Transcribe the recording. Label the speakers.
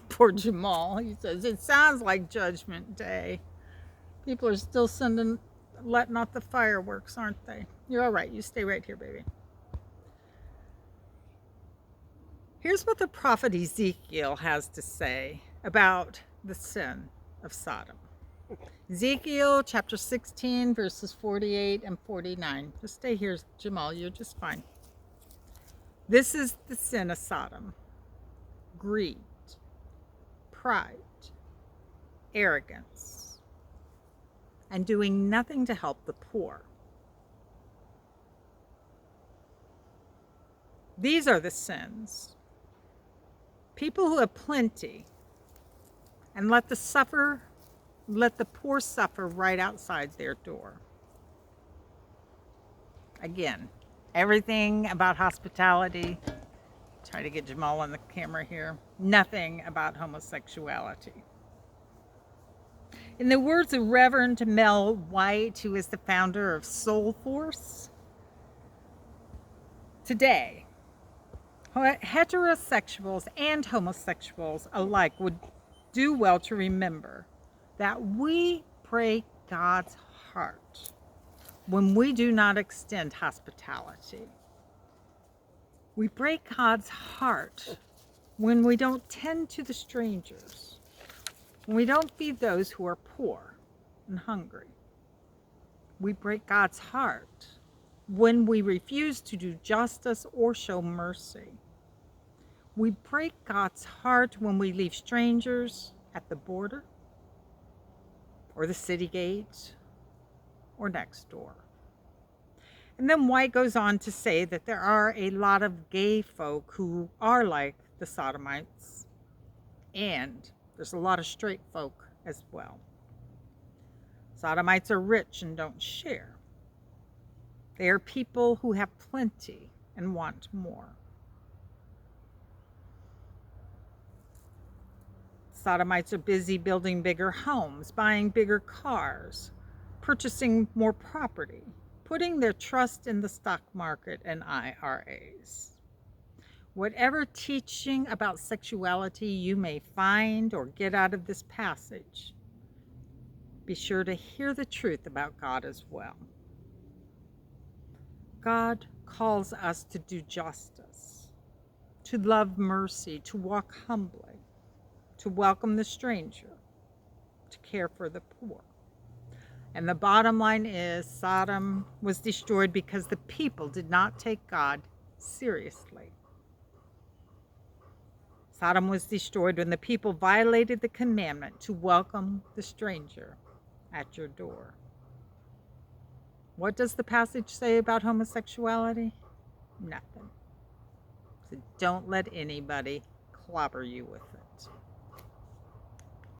Speaker 1: Poor Jamal. He says, it sounds like Judgment Day. People are still letting off the fireworks, aren't they? You're all right. You stay right here, baby. Here's what the prophet Ezekiel has to say about the sin of Sodom. Ezekiel chapter 16, verses 48 and 49. Just stay here, Jamal. You're just fine. This is the sin of Sodom: greed, pride, arrogance, and doing nothing to help the poor. These are the sins. People who have plenty and let the poor suffer right outside their door. Again, everything about hospitality. Try to get Jamal on the camera here. Nothing about homosexuality. In the words of Reverend Mel White, who is the founder of Soul Force, today, heterosexuals and homosexuals alike would do well to remember that we break God's heart when we do not extend hospitality. We break God's heart when we don't tend to the strangers, when we don't feed those who are poor and hungry. We break God's heart when we refuse to do justice or show mercy. We break God's heart when we leave strangers at the border, or the city gate, or next door. And then White goes on to say that there are a lot of gay folk who are like the Sodomites, and there's a lot of straight folk as well. Sodomites are rich and don't share. They are people who have plenty and want more. Sodomites are busy building bigger homes, buying bigger cars, purchasing more property, putting their trust in the stock market and IRAs. Whatever teaching about sexuality you may find or get out of this passage, be sure to hear the truth about God as well. God calls us to do justice, to love mercy, to walk humbly, to welcome the stranger, to care for the poor. And the bottom line is Sodom was destroyed because the people did not take God seriously. Sodom was destroyed when the people violated the commandment to welcome the stranger at your door. What does the passage say about homosexuality? Nothing. So don't let anybody clobber you with it.